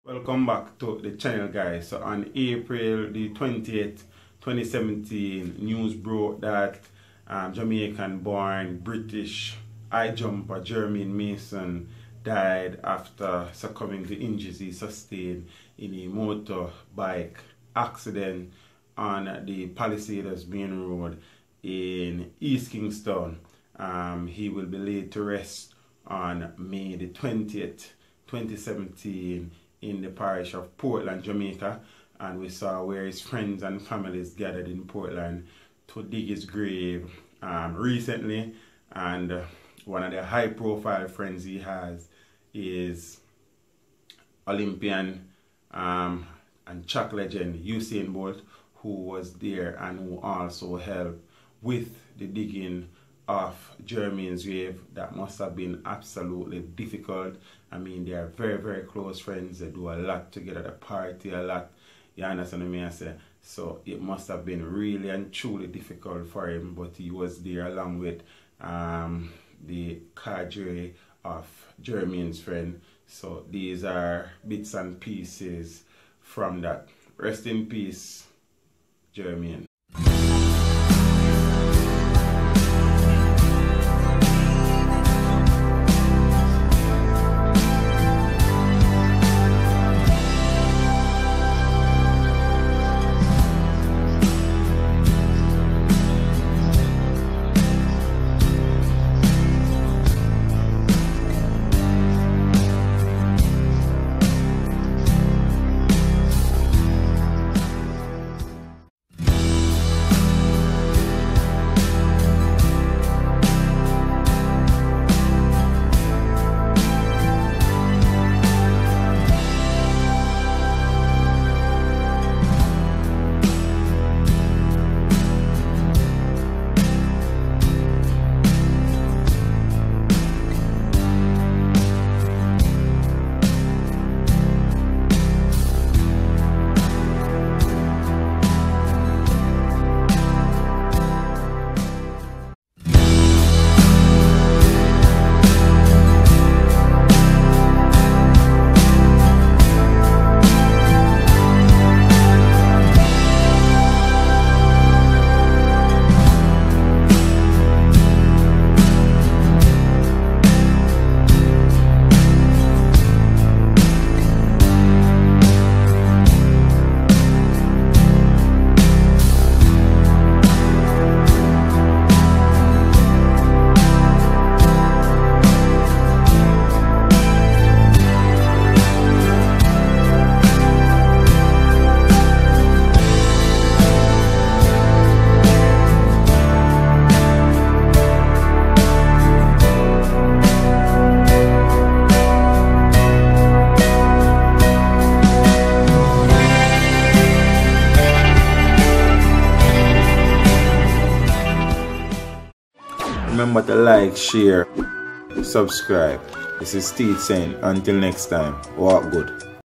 Welcome back to the channel, guys. So on April the 20th, 2017, news broke that Jamaican born British high jumper Germaine Mason died after succumbing to injuries he sustained in a motorbike accident on the Palisades Main Road in East Kingston. He will be laid to rest on May the 20th, 2017 in the parish of Portland, Jamaica, and we saw where his friends and families gathered in Portland to dig his grave recently. And one of the high profile friends he has is Olympian and track legend Usain Bolt, who was there and who also helped with the digging of Germaine's grave. That must have been absolutely difficult. I mean, they are very, very close friends. They do a lot together, they party a lot. You understand what I mean? I say? So it must have been really and truly difficult for him, but he was there along with the cadre of Germaine's friend. So these are bits and pieces from that. Rest in peace, Germaine. Remember to like, share, subscribe. This is Steve saying, until next time, walk good.